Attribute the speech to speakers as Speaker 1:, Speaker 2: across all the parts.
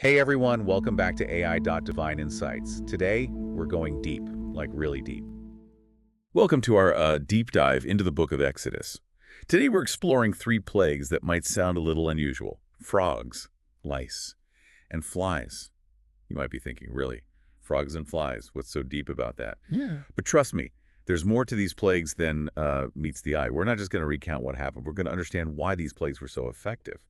Speaker 1: Hey everyone, welcome back to AI.Divine Insights. Today, we're going deep, like really deep. Welcome to our deep dive into the book of Exodus. Today we're exploring three plagues that might sound a little unusual. Frogs, lice, and flies. You might be thinking, really? Frogs and flies, what's so deep about that?
Speaker 2: Yeah.
Speaker 1: But trust me, there's more to these plagues than meets the eye. We're not just going to recount what happened. We're going to understand why these plagues were so effective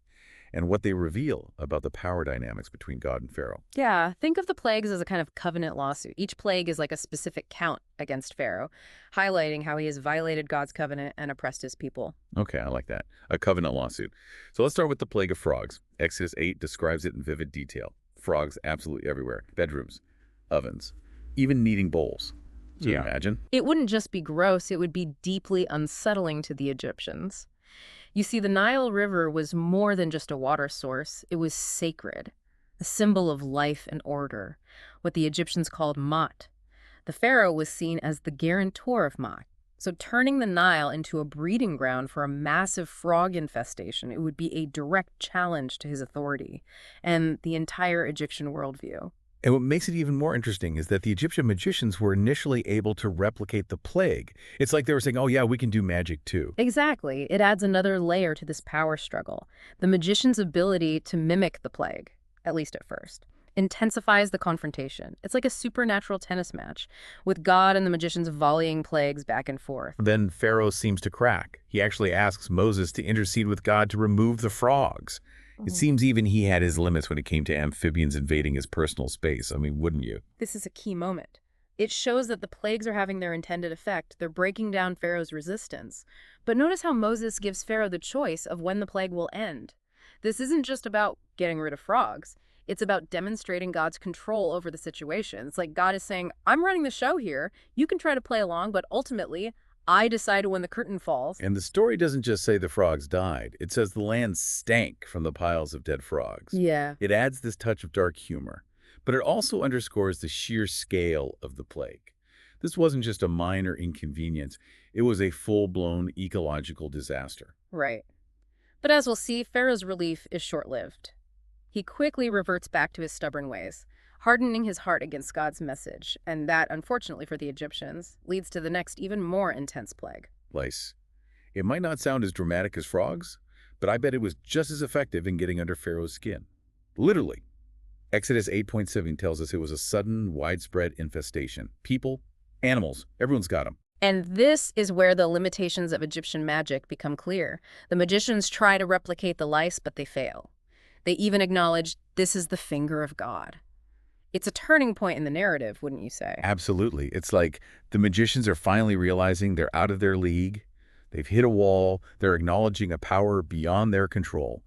Speaker 1: and what they reveal about the power dynamics between God and Pharaoh.
Speaker 2: Yeah, think of the plagues as a kind of covenant lawsuit. Each plague is like a specific count against Pharaoh, highlighting how he has violated God's covenant and oppressed his people.
Speaker 1: Okay, I like that. A covenant lawsuit. So let's start with the plague of frogs. Exodus 8 describes it in vivid detail. Frogs absolutely everywhere. Bedrooms, ovens, even kneading bowls. Can you imagine?
Speaker 2: It wouldn't just be gross, it would be deeply unsettling to the Egyptians. You see, the Nile River was more than just a water source. It was sacred, a symbol of life and order, what the Egyptians called Ma'at. The pharaoh was seen as the guarantor of Ma'at. So turning the Nile into a breeding ground for a massive frog infestation, it would be a direct challenge to his authority and the entire Egyptian worldview.
Speaker 1: And what makes it even more interesting is that the Egyptian magicians were initially able to replicate the plague. It's like they were saying, oh yeah, we can do magic too.
Speaker 2: Exactly. It adds another layer to this power struggle. The magician's ability to mimic the plague, at least at first, intensifies the confrontation. It's like a supernatural tennis match, with God and the magicians volleying plagues back and forth.
Speaker 1: Then Pharaoh seems to crack. He actually asks Moses to intercede with God to remove the frogs. It seems even he had his limits when it came to amphibians invading his personal space. I mean, wouldn't you?
Speaker 2: This is a key moment. It shows that the plagues are having their intended effect. They're breaking down Pharaoh's resistance. But notice how Moses gives Pharaoh the choice of when the plague will end. This isn't just about getting rid of frogs. It's about demonstrating God's control over the situation. It's like God is saying, I'm running the show here. You can try to play along, but ultimately, I decide when the curtain falls.
Speaker 1: And the story doesn't just say the frogs died. It says the land stank from the piles of dead frogs.
Speaker 2: Yeah.
Speaker 1: It adds this touch of dark humor, but it also underscores the sheer scale of the plague. This wasn't just a minor inconvenience. It was a full-blown ecological disaster.
Speaker 2: Right. But as we'll see, Pharaoh's relief is short-lived. He quickly reverts back to his stubborn ways, hardening his heart against God's message, and that, unfortunately for the Egyptians, leads to the next even more intense plague.
Speaker 1: Lice. It might not sound as dramatic as frogs, but I bet it was just as effective in getting under Pharaoh's skin. Literally. Exodus 8:7 tells us it was a sudden, widespread infestation. People, animals, everyone's got them.
Speaker 2: And this is where the limitations of Egyptian magic become clear. The magicians try to replicate the lice, but they fail. They even acknowledge this is the finger of God. It's a turning point in the narrative, wouldn't you say?
Speaker 1: Absolutely. It's like the magicians are finally realizing they're out of their league. They've hit a wall. They're acknowledging a power beyond their control.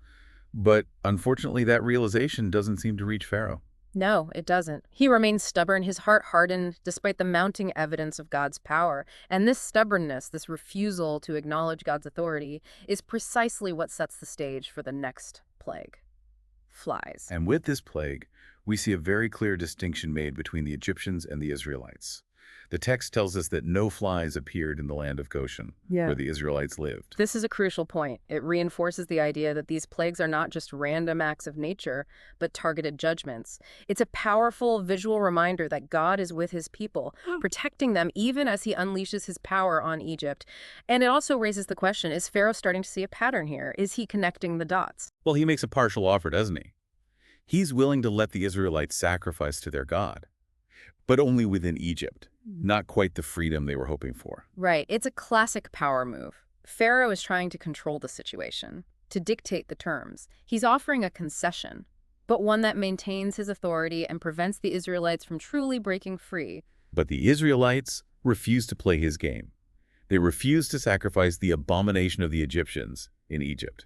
Speaker 1: But unfortunately, that realization doesn't seem to reach Pharaoh.
Speaker 2: No, it doesn't. He remains stubborn, his heart hardened, despite the mounting evidence of God's power. And this stubbornness, this refusal to acknowledge God's authority, is precisely what sets the stage for the next plague. Flies.
Speaker 1: And with this plague, we see a very clear distinction made between the Egyptians and the Israelites. The text tells us that no flies appeared in the land of Goshen, where the Israelites lived.
Speaker 2: This is a crucial point. It reinforces the idea that these plagues are not just random acts of nature, but targeted judgments. It's a powerful visual reminder that God is with his people, protecting them even as he unleashes his power on Egypt. And it also raises the question, is Pharaoh starting to see a pattern here? Is he connecting the dots?
Speaker 1: Well, he makes a partial offer, doesn't he? He's willing to let the Israelites sacrifice to their God, but only within Egypt, not quite the freedom they were hoping for.
Speaker 2: Right. It's a classic power move. Pharaoh is trying to control the situation, to dictate the terms. He's offering a concession, but one that maintains his authority and prevents the Israelites from truly breaking free.
Speaker 1: But the Israelites refused to play his game. They refused to sacrifice the abomination of the Egyptians in Egypt.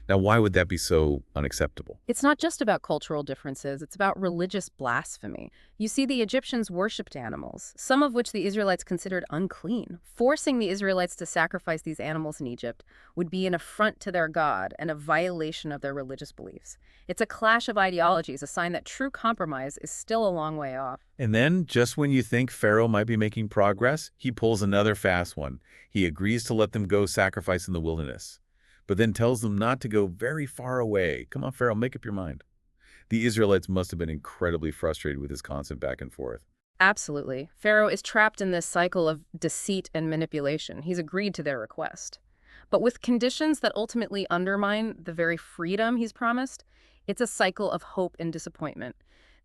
Speaker 1: Now, why would that be so unacceptable?
Speaker 2: It's not just about cultural differences, it's about religious blasphemy. You see, the Egyptians worshipped animals, some of which the Israelites considered unclean. Forcing the Israelites to sacrifice these animals in Egypt would be an affront to their God and a violation of their religious beliefs. It's a clash of ideologies, a sign that true compromise is still a long way off.
Speaker 1: And then, just when you think Pharaoh might be making progress, he pulls another fast one. He agrees to let them go sacrifice in the wilderness, but then tells them not to go very far away. Come on, Pharaoh, make up your mind. The Israelites must have been incredibly frustrated with this constant back and forth.
Speaker 2: Absolutely. Pharaoh is trapped in this cycle of deceit and manipulation. He's agreed to their request. But with conditions that ultimately undermine the very freedom he's promised, it's a cycle of hope and disappointment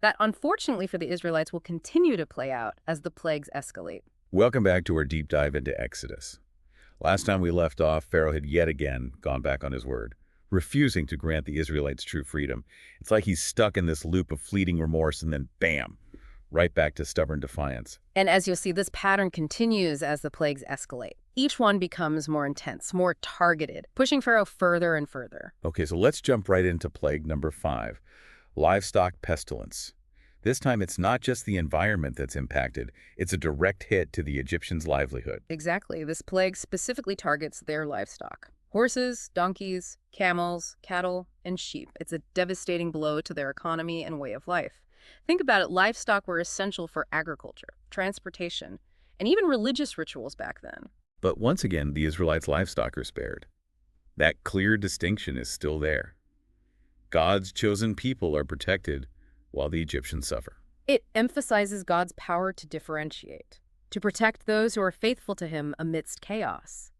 Speaker 2: that, unfortunately for the Israelites, will continue to play out as the plagues escalate.
Speaker 1: Welcome back to our deep dive into Exodus. Last time we left off, Pharaoh had yet again gone back on his word, refusing to grant the Israelites true freedom. It's like he's stuck in this loop of fleeting remorse and then bam, right back to stubborn defiance.
Speaker 2: And as you'll see, this pattern continues as the plagues escalate. Each one becomes more intense, more targeted, pushing Pharaoh further and further.
Speaker 1: Okay, so let's jump right into plague number 5, livestock pestilence. This time it's not just the environment that's impacted, it's a direct hit to the Egyptians' livelihood.
Speaker 2: Exactly. This plague specifically targets their livestock. Horses, donkeys, camels, cattle, and sheep. It's a devastating blow to their economy and way of life. Think about it, livestock were essential for agriculture, transportation, and even religious rituals back then.
Speaker 1: But once again, the Israelites' livestock are spared. That clear distinction is still there. God's chosen people are protected while the Egyptians suffer.
Speaker 2: It emphasizes God's power to differentiate, to protect those who are faithful to him amidst chaos.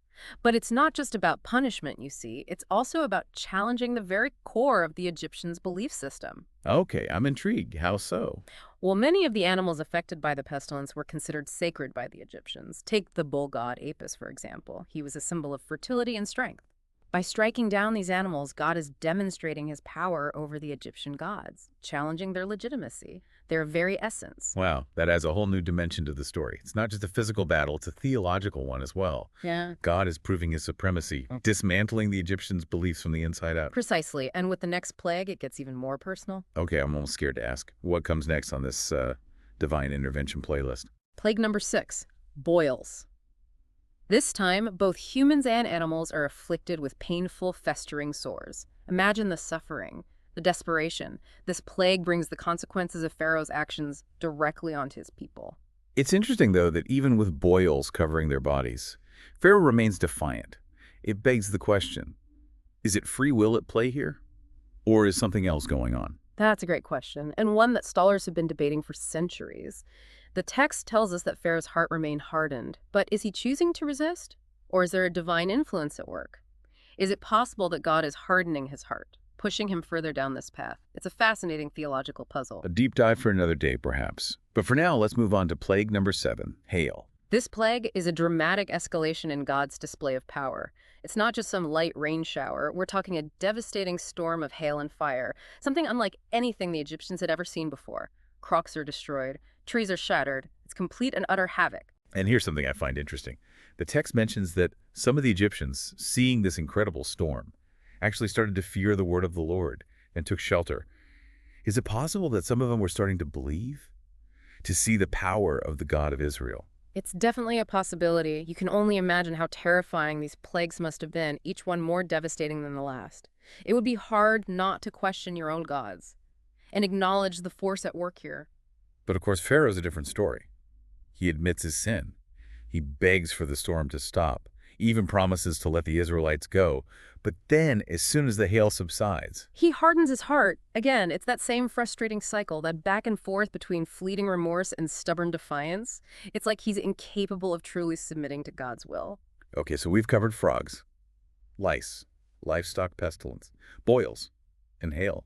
Speaker 2: But it's not just about punishment, you see. It's also about challenging the very core of the Egyptians' belief system.
Speaker 1: Okay, I'm intrigued. How so?
Speaker 2: Well, many of the animals affected by the pestilence were considered sacred by the Egyptians. Take the bull god Apis, for example. He was a symbol of fertility and strength. By striking down these animals, God is demonstrating his power over the Egyptian gods, challenging their legitimacy, their very essence.
Speaker 1: Wow, that adds a whole new dimension to the story. It's not just a physical battle, it's a theological one as well.
Speaker 2: Yeah.
Speaker 1: God is proving his supremacy, dismantling the Egyptians' beliefs from the inside out.
Speaker 2: Precisely. And with the next plague, it gets even more personal.
Speaker 1: Okay, I'm almost scared to ask. What comes next on this divine intervention playlist?
Speaker 2: Plague number 6, boils. This time, both humans and animals are afflicted with painful, festering sores. Imagine the suffering, the desperation. This plague brings the consequences of Pharaoh's actions directly onto his people.
Speaker 1: It's interesting, though, that even with boils covering their bodies, Pharaoh remains defiant. It begs the question, is it free will at play here? Or is something else going on?
Speaker 2: That's a great question, and one that scholars have been debating for centuries. The text tells us that Pharaoh's heart remained hardened, but is he choosing to resist? Or is there a divine influence at work? Is it possible that God is hardening his heart, pushing him further down this path? It's a fascinating theological puzzle.
Speaker 1: A deep dive for another day, perhaps. But for now, let's move on to plague number 7, hail.
Speaker 2: This plague is a dramatic escalation in God's display of power. It's not just some light rain shower. We're talking a devastating storm of hail and fire, something unlike anything the Egyptians had ever seen before. Crops are destroyed. Trees are shattered. It's complete and utter havoc.
Speaker 1: And here's something I find interesting. The text mentions that some of the Egyptians, seeing this incredible storm, actually started to fear the word of the Lord and took shelter. Is it possible that some of them were starting to believe? To see the power of the God of Israel?
Speaker 2: It's definitely a possibility. You can only imagine how terrifying these plagues must have been, each one more devastating than the last. It would be hard not to question your own gods and acknowledge the force at work here.
Speaker 1: But of course, Pharaoh's a different story. He admits his sin. He begs for the storm to stop, even promises to let the Israelites go. But then, as soon as the hail subsides,
Speaker 2: He hardens his heart. Again, it's that same frustrating cycle, that back and forth between fleeting remorse and stubborn defiance. It's like he's incapable of truly submitting to God's will.
Speaker 1: okay, so we've covered frogs, lice, livestock pestilence, boils, and hail.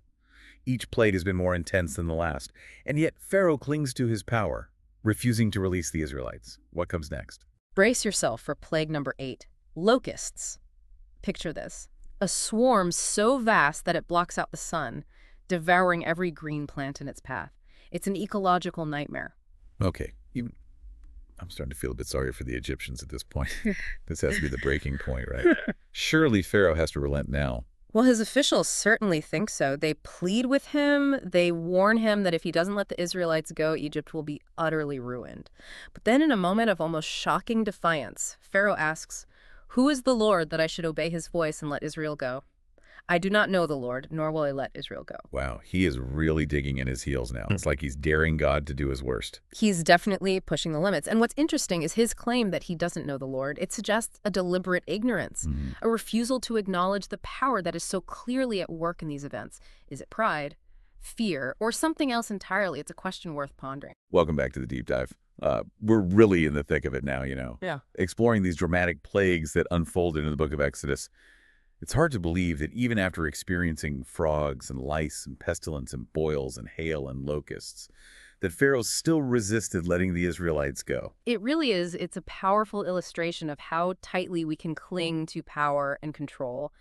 Speaker 1: Each plague has been more intense than the last, and yet Pharaoh clings to his power, refusing to release the Israelites. What comes next?
Speaker 2: Brace yourself for plague number 8, locusts. Picture this. A swarm so vast that it blocks out the sun, devouring every green plant in its path. It's an ecological nightmare.
Speaker 1: Okay, I'm starting to feel a bit sorry for the Egyptians at this point. This has to be the breaking point, right? Surely Pharaoh has to relent now.
Speaker 2: Well, his officials certainly think so. They plead with him. They warn him that if he doesn't let the Israelites go, Egypt will be utterly ruined. But then in a moment of almost shocking defiance, Pharaoh asks, "Who is the Lord that I should obey his voice and let Israel go? I do not know the Lord, nor will I let Israel go."
Speaker 1: Wow, he is really digging in his heels now. It's like he's daring God to do his worst.
Speaker 2: He's definitely pushing the limits. And what's interesting is his claim that he doesn't know the Lord. It suggests a deliberate ignorance, a refusal to acknowledge the power that is so clearly at work in these events. Is it pride? fear, or something else entirely? It's a question worth pondering.
Speaker 1: Welcome back to the deep dive. We're really in the thick of it now.
Speaker 2: Yeah.
Speaker 1: Exploring these dramatic plagues that unfolded in the book of Exodus. It's hard to believe that even after experiencing frogs and lice and pestilence and boils and hail and locusts, that Pharaoh still resisted letting the Israelites go.
Speaker 2: It really is. It's a powerful illustration of how tightly we can cling to power and control,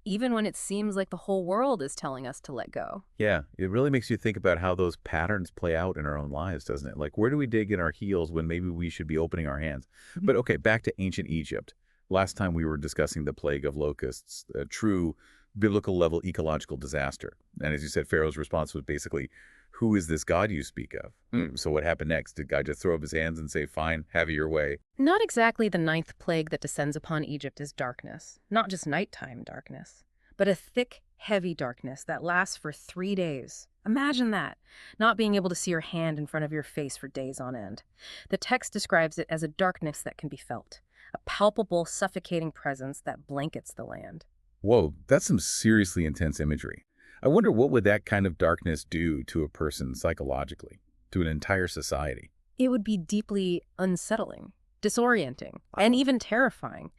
Speaker 2: even when it seems like the whole world is telling us to let go.
Speaker 1: Yeah, it really makes you think about how those patterns play out in our own lives, doesn't it? Like, where do we dig in our heels when maybe we should be opening our hands? But okay, back to ancient Egypt. Last time we were discussing the plague of locusts, a true biblical level ecological disaster. And as you said, Pharaoh's response was basically, who is this God you speak of? So what happened next? Did God just throw up his hands and say, fine, have it your way?
Speaker 2: Not exactly the ninth plague that descends upon Egypt is darkness, not just nighttime darkness, but a thick, heavy darkness that lasts for 3 days. Imagine that, not being able to see your hand in front of your face for days on end. The text describes it as a darkness that can be felt, a palpable, suffocating presence that blankets the land.
Speaker 1: Whoa, that's some seriously intense imagery. I wonder what would that kind of darkness do to a person psychologically, to an entire society?
Speaker 2: It would be deeply unsettling, disorienting, and even terrifying.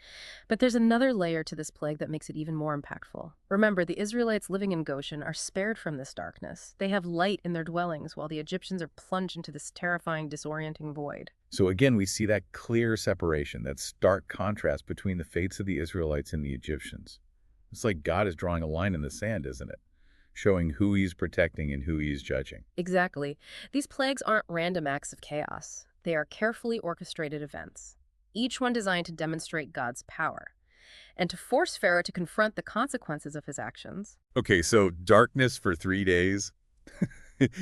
Speaker 2: But there's another layer to this plague that makes it even more impactful. Remember, the Israelites living in Goshen are spared from this darkness. They have light in their dwellings, while the Egyptians are plunged into this terrifying, disorienting void.
Speaker 1: So again, we see that clear separation, that stark contrast between the fates of the Israelites and the Egyptians. It's like God is drawing a line in the sand, isn't it? Showing who he's protecting and who he's judging.
Speaker 2: Exactly. These plagues aren't random acts of chaos. They are carefully orchestrated events, each one designed to demonstrate God's power and to force Pharaoh to confront the consequences of his actions.
Speaker 1: Okay, so darkness for 3 days?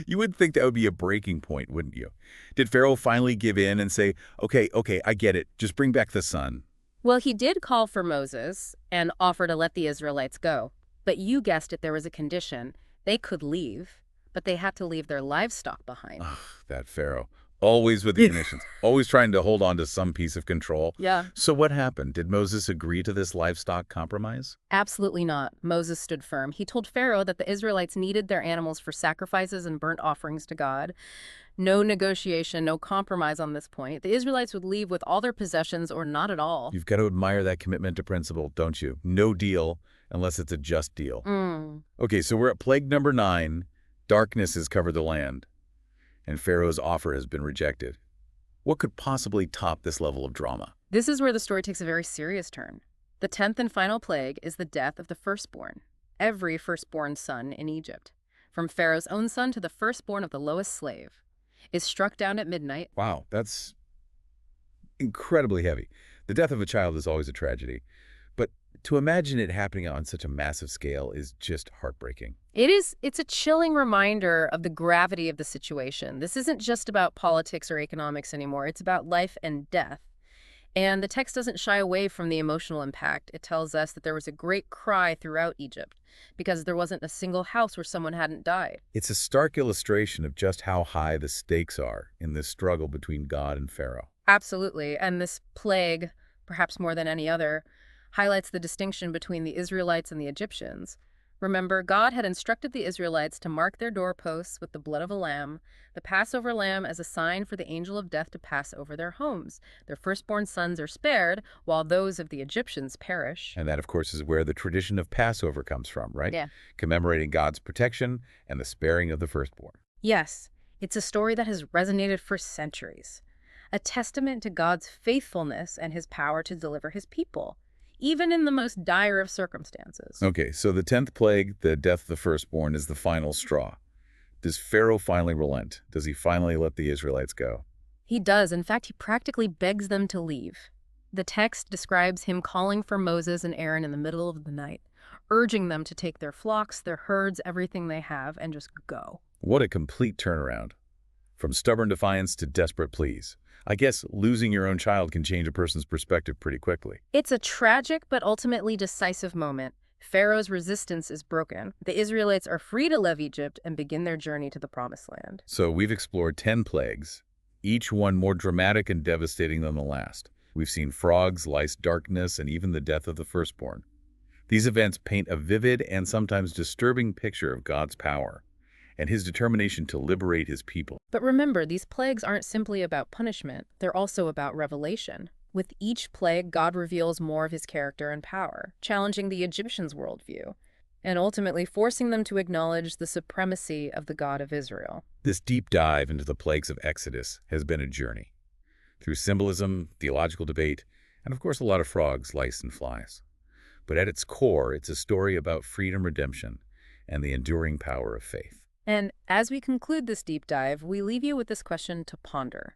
Speaker 1: You would think that would be a breaking point, wouldn't you? Did Pharaoh finally give in and say, okay, I get it. Just bring back the sun?
Speaker 2: Well, he did call for Moses and offer to let the Israelites go. But you guessed it, there was a condition. They could leave, but they had to leave their livestock behind.
Speaker 1: Ugh, that Pharaoh. Always with the conditions. Always trying to hold on to some piece of control.
Speaker 2: Yeah.
Speaker 1: So what happened? Did Moses agree to this livestock compromise?
Speaker 2: Absolutely not. Moses stood firm. He told Pharaoh that the Israelites needed their animals for sacrifices and burnt offerings to God. No negotiation, no compromise on this point. The Israelites would leave with all their possessions or not at all.
Speaker 1: You've got to admire that commitment to principle, don't you? No deal unless it's a just deal. Okay, so we're at plague number 9. Darkness has covered the land, and Pharaoh's offer has been rejected. What could possibly top this level of drama?
Speaker 2: This is where the story takes a very serious turn. The 10th and final plague is the death of the firstborn, every firstborn son in Egypt, from Pharaoh's own son to the firstborn of the lowest slave, is struck down at midnight.
Speaker 1: Wow, that's incredibly heavy. The death of a child is always a tragedy, but to imagine it happening on such a massive scale is just heartbreaking.
Speaker 2: It's a chilling reminder of the gravity of the situation. This isn't just about politics or economics anymore. It's about life and death. And the text doesn't shy away from the emotional impact. It tells us that there was a great cry throughout Egypt because there wasn't a single house where someone hadn't died.
Speaker 1: It's a stark illustration of just how high the stakes are in this struggle between God and Pharaoh.
Speaker 2: Absolutely. And this plague, perhaps more than any other, highlights the distinction between the Israelites and the Egyptians. Remember, God had instructed the Israelites to mark their doorposts with the blood of a lamb, the Passover lamb as a sign for the angel of death to pass over their homes. Their firstborn sons are spared, while those of the Egyptians perish.
Speaker 1: And that, of course, is where the tradition of Passover comes from, right?
Speaker 2: Yeah.
Speaker 1: Commemorating God's protection and the sparing of the firstborn.
Speaker 2: Yes, it's a story that has resonated for centuries, a testament to God's faithfulness and his power to deliver his people, even in the most dire of circumstances.
Speaker 1: Okay, so the 10th plague, the death of the firstborn, is the final straw. Does Pharaoh finally relent? Does he finally let the Israelites go?
Speaker 2: He does. In fact, he practically begs them to leave. The text describes him calling for Moses and Aaron in the middle of the night, urging them to take their flocks, their herds, everything they have, and just go.
Speaker 1: What a complete turnaround. From stubborn defiance to desperate pleas. I guess losing your own child can change a person's perspective pretty quickly.
Speaker 2: It's a tragic but ultimately decisive moment. Pharaoh's resistance is broken. The Israelites are free to leave Egypt and begin their journey to the Promised Land.
Speaker 1: So we've explored 10 plagues, each one more dramatic and devastating than the last. We've seen frogs, lice, darkness, and even the death of the firstborn. These events paint a vivid and sometimes disturbing picture of God's power and his determination to liberate his people.
Speaker 2: But remember, these plagues aren't simply about punishment, they're also about revelation. With each plague, God reveals more of his character and power, challenging the Egyptians' worldview, and ultimately forcing them to acknowledge the supremacy of the God of Israel.
Speaker 1: This deep dive into the plagues of Exodus has been a journey, through symbolism, theological debate, and of course a lot of frogs, lice, and flies. But at its core, it's a story about freedom, redemption, and the enduring power of faith.
Speaker 2: And as we conclude this deep dive, we leave you with this question to ponder.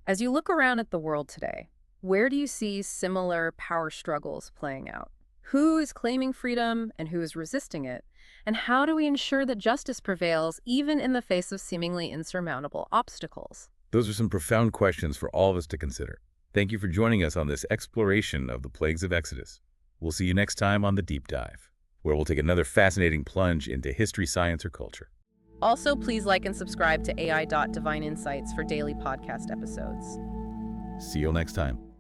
Speaker 2: As you look around at the world today, where do you see similar power struggles playing out? Who is claiming freedom and who is resisting it? And how do we ensure that justice prevails even in the face of seemingly insurmountable obstacles?
Speaker 1: Those are some profound questions for all of us to consider. Thank you for joining us on this exploration of the plagues of Exodus. We'll see you next time on The Deep Dive, where we'll take another fascinating plunge into history, science, or culture.
Speaker 2: Also, please like and subscribe to AI.DivineInsights for daily podcast episodes.
Speaker 1: See you next time.